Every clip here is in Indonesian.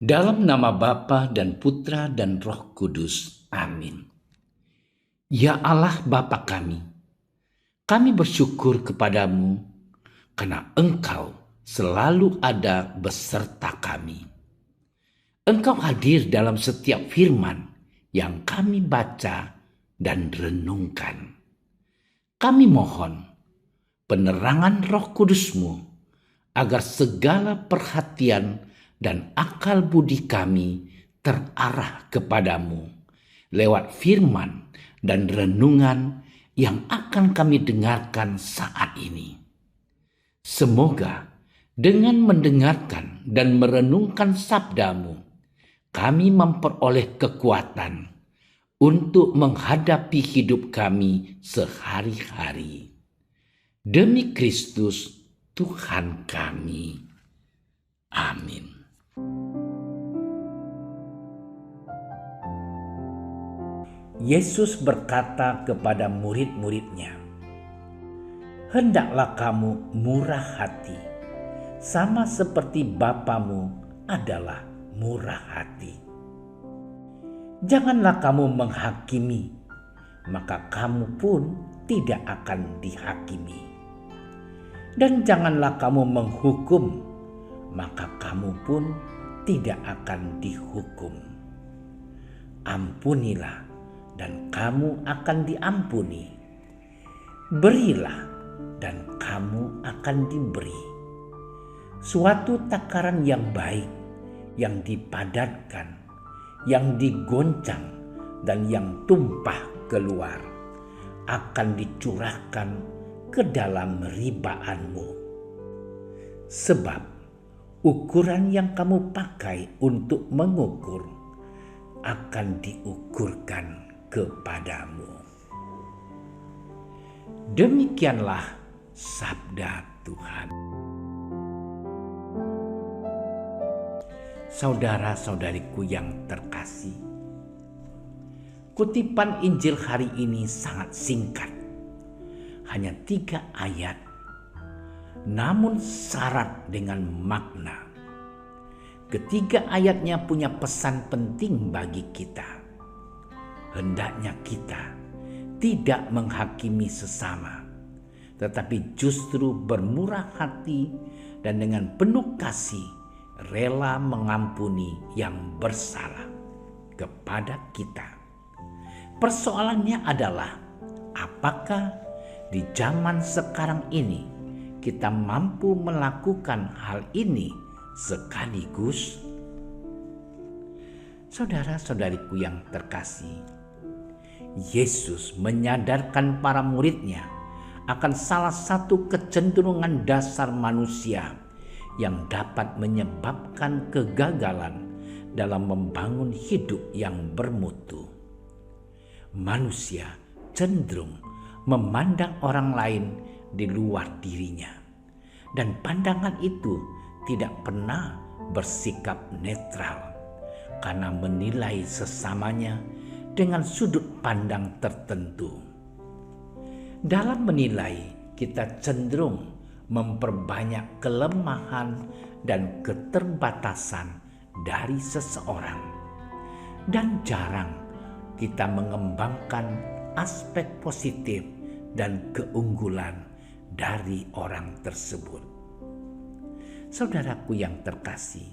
Dalam nama Bapa dan Putra dan Roh Kudus. Amin. Ya Allah Bapa kami bersyukur kepadamu karena Engkau selalu ada beserta kami. Engkau hadir dalam setiap firman yang kami baca dan renungkan. Kami mohon penerangan Roh Kudus-Mu agar segala perhatian dan akal budi kami terarah kepadamu lewat firman dan renungan yang akan kami dengarkan saat ini. Semoga dengan mendengarkan dan merenungkan sabdamu, kami memperoleh kekuatan untuk menghadapi hidup kami sehari-hari. Demi Kristus Tuhan kami. Amin. Yesus berkata kepada murid-muridnya, "Hendaklah kamu murah hati, sama seperti Bapamu adalah murah hati. Janganlah kamu menghakimi, maka kamu pun tidak akan dihakimi. Dan janganlah kamu menghukum, maka kamu pun tidak akan dihukum. Ampunilah, dan kamu akan diampuni. Berilah, dan kamu akan diberi. Suatu takaran yang baik, yang dipadatkan, yang digoncang, dan yang tumpah keluar, akan dicurahkan ke dalam ribaanmu. Sebab ukuran yang kamu pakai untuk mengukur akan diukurkan kepadamu." Demikianlah sabda Tuhan. Saudara-saudariku yang terkasih, kutipan Injil hari ini sangat singkat, hanya 3 ayat, namun syarat dengan makna. Ketiga ayatnya punya pesan penting bagi kita. Hendaknya kita tidak menghakimi sesama, tetapi justru bermurah hati dan dengan penuh kasih rela mengampuni yang bersalah kepada kita. Persoalannya adalah, apakah di zaman sekarang ini kita mampu melakukan hal ini sekaligus? Saudara-saudariku yang terkasih, Yesus menyadarkan para muridnya akan salah satu kecenderungan dasar manusia yang dapat menyebabkan kegagalan dalam membangun hidup yang bermutu. Manusia cenderung memandang orang lain di luar dirinya, dan pandangan itu tidak pernah bersikap netral karena menilai sesamanya dengan sudut pandang tertentu. Dalam menilai, kita cenderung memperbanyak kelemahan dan keterbatasan dari seseorang, dan jarang kita mengembangkan aspek positif dan keunggulan dari orang tersebut. Saudaraku yang terkasih,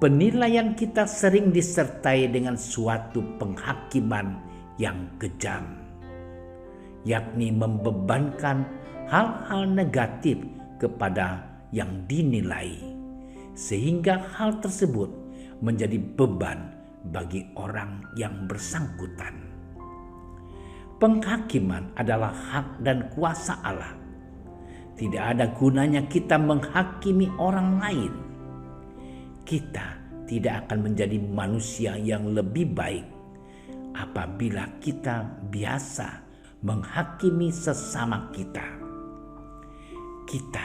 penilaian kita sering disertai dengan suatu penghakiman yang kejam, yakni membebankan hal-hal negatif kepada yang dinilai, sehingga hal tersebut menjadi beban bagi orang yang bersangkutan. Penghakiman adalah hak dan kuasa Allah. Tidak ada gunanya kita menghakimi orang lain. Kita tidak akan menjadi manusia yang lebih baik apabila kita biasa menghakimi sesama kita. Kita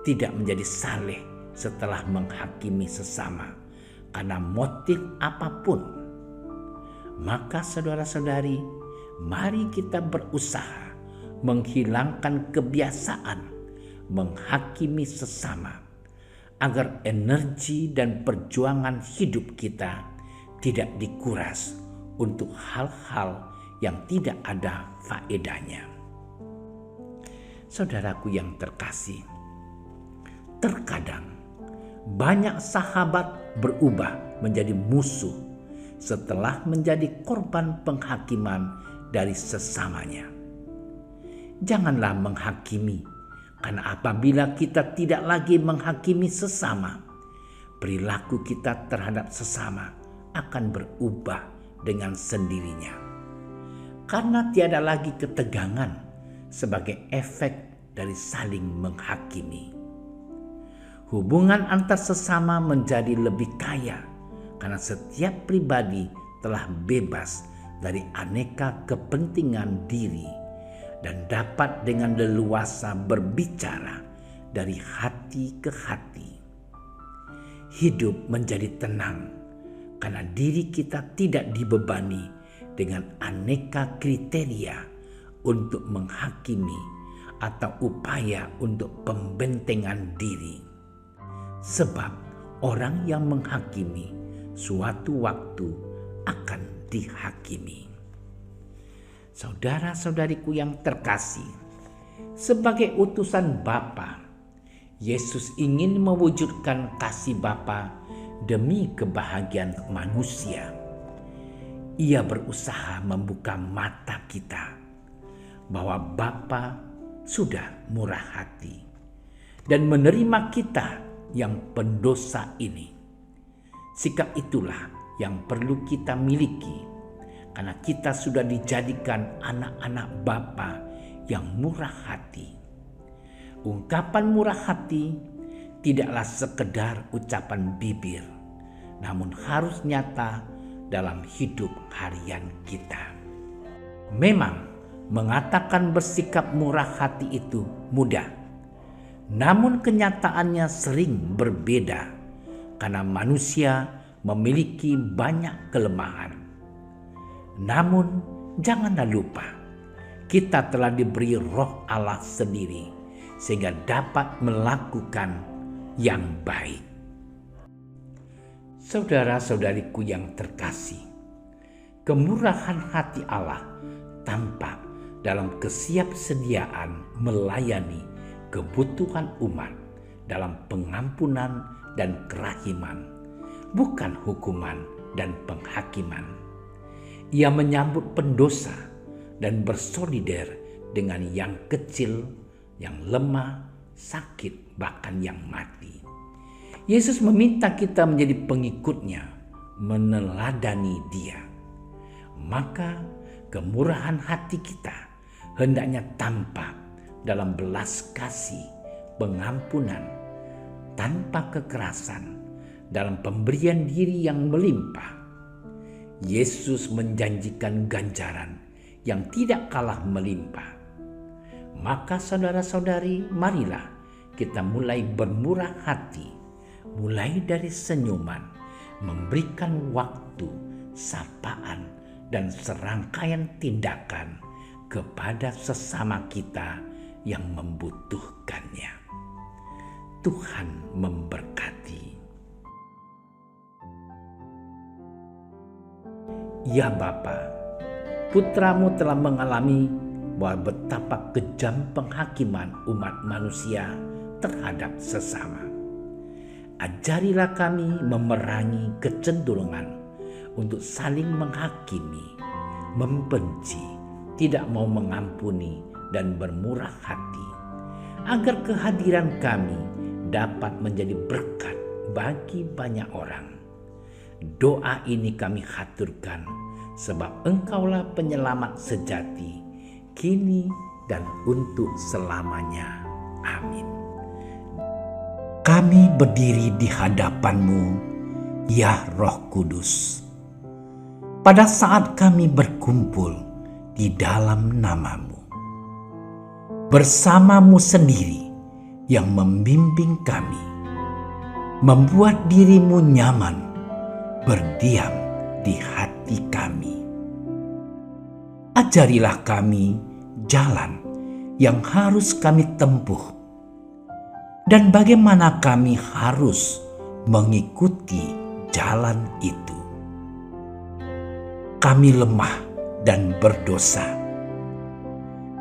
tidak menjadi saleh setelah menghakimi sesama karena motif apapun. Maka saudara-saudari, mari kita berusaha menghilangkan kebiasaan menghakimi sesama agar energi dan perjuangan hidup kita tidak dikuras untuk hal-hal yang tidak ada faedahnya. Saudaraku yang terkasih, terkadang banyak sahabat berubah menjadi musuh setelah menjadi korban penghakiman dari sesamanya. Janganlah menghakimi, karena apabila kita tidak lagi menghakimi sesama, perilaku kita terhadap sesama akan berubah dengan sendirinya. Karena tiada lagi ketegangan sebagai efek dari saling menghakimi. Hubungan antar sesama menjadi lebih kaya karena setiap pribadi telah bebas dari aneka kepentingan diri dan dapat dengan leluasa berbicara dari hati ke hati. Hidup menjadi tenang karena diri kita tidak dibebani dengan aneka kriteria untuk menghakimi atau upaya untuk pembentengan diri. Sebab orang yang menghakimi suatu waktu akan dihakimi. Saudara-saudariku yang terkasih, sebagai utusan Bapa, Yesus ingin mewujudkan kasih Bapa demi kebahagiaan manusia. Ia berusaha membuka mata kita bahwa Bapa sudah murah hati dan menerima kita yang pendosa ini. Sikap itulah yang perlu kita miliki, karena kita sudah dijadikan anak-anak Bapa yang murah hati. Ungkapan murah hati tidaklah sekedar ucapan bibir, namun harus nyata dalam hidup harian kita. Memang mengatakan bersikap murah hati itu mudah, namun kenyataannya sering berbeda karena manusia memiliki banyak kelemahan. Namun janganlah lupa, kita telah diberi Roh Allah sendiri sehingga dapat melakukan yang baik. Saudara-saudariku yang terkasih, kemurahan hati Allah tampak dalam kesiapsediaan melayani kebutuhan umat dalam pengampunan dan kerahiman, bukan hukuman dan penghakiman. Ia menyambut pendosa dan bersolider dengan yang kecil, yang lemah, sakit, bahkan yang mati. Yesus meminta kita menjadi pengikutnya, meneladani Dia. Maka kemurahan hati kita hendaknya tampak dalam belas kasih, pengampunan, tanpa kekerasan, dalam pemberian diri yang melimpah. Yesus menjanjikan ganjaran yang tidak kalah melimpah. Maka saudara-saudari, marilah kita mulai bermurah hati, mulai dari senyuman, memberikan waktu, sapaan, dan serangkaian tindakan kepada sesama kita yang membutuhkannya. Tuhan memberkati. Ya Bapa, putramu telah mengalami bahwa betapa kejam penghakiman umat manusia terhadap sesama. Ajarilah kami memerangi kecenderungan untuk saling menghakimi, membenci, tidak mau mengampuni, dan bermurah hati, agar kehadiran kami dapat menjadi berkat bagi banyak orang. Doa ini kami haturkan sebab Engkaulah penyelamat sejati, kini dan untuk selamanya. Amin. Kami berdiri di hadapan-Mu, ya Roh Kudus, pada saat kami berkumpul di dalam nama-Mu. Bersama-Mu sendiri yang membimbing kami, membuat diri-Mu nyaman berdiam di hati kami. Ajarilah kami jalan yang harus kami tempuh. dan bagaimana kami harus mengikuti jalan itu. Kami lemah dan berdosa.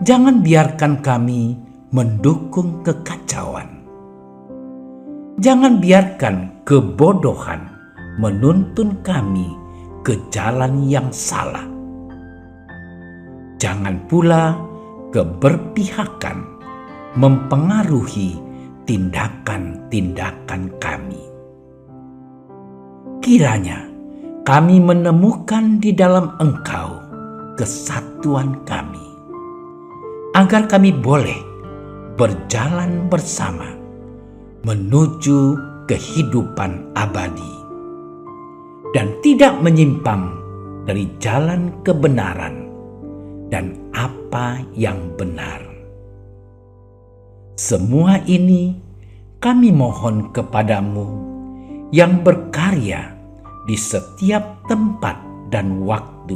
Jangan biarkan kami mendukung kekacauan. Jangan biarkan kebodohan menuntun kami ke jalan yang salah. Jangan pula keberpihakan mempengaruhi tindakan-tindakan kami. Kiranya kami menemukan di dalam Engkau kesatuan kami, agar kami boleh berjalan bersama menuju kehidupan abadi dan tidak menyimpang dari jalan kebenaran dan apa yang benar. Semua ini kami mohon kepadamu yang berkarya di setiap tempat dan waktu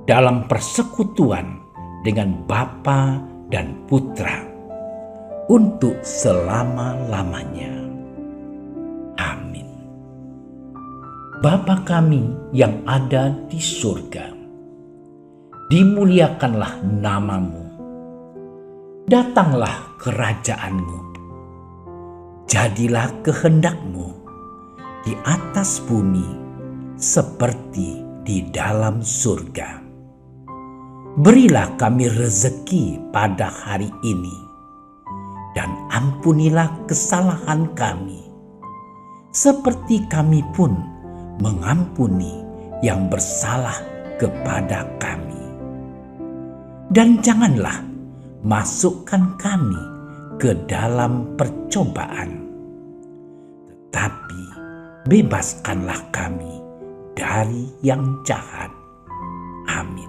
dalam persekutuan dengan Bapa dan Putra untuk selama-lamanya. Amin. Bapa kami yang ada di surga, dimuliakanlah namamu. Datanglah kerajaanmu. Jadilah kehendakmu di atas bumi seperti di dalam surga. Berilah kami rezeki pada hari ini, dan ampunilah kesalahan kami, seperti kami pun mengampuni yang bersalah kepada kami. Dan janganlah masukkan kami ke dalam percobaan, tetapi bebaskanlah kami dari yang jahat. Amin.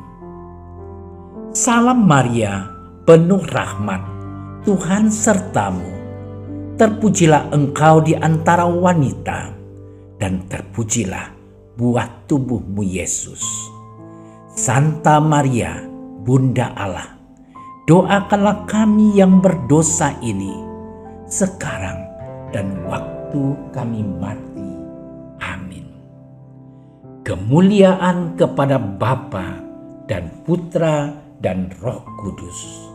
Salam Maria, penuh rahmat, Tuhan sertamu. Terpujilah engkau di antara wanita, dan terpujilah buah tubuhmu Yesus. Santa Maria, Bunda Allah, doakanlah kami yang berdosa ini, sekarang dan waktu kami mati. Amin. Kemuliaan kepada Bapa dan Putra dan Roh Kudus,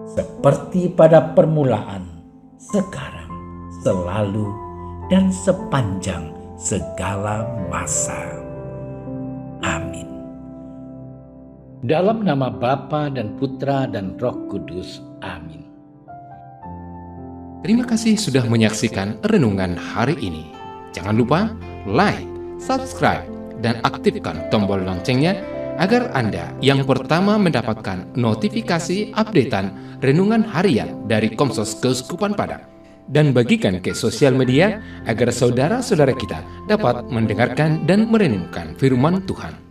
seperti pada permulaan, sekarang, selalu, dan sepanjang segala masa. Amin. Dalam nama Bapa dan Putra dan Roh Kudus. Amin. Terima kasih sudah menyaksikan renungan hari ini. Jangan lupa like, subscribe, dan aktifkan tombol loncengnya agar Anda yang pertama mendapatkan notifikasi updatean renungan harian dari Komsos Keuskupan Padang. Dan bagikan ke sosial media agar saudara-saudara kita dapat mendengarkan dan merenungkan firman Tuhan.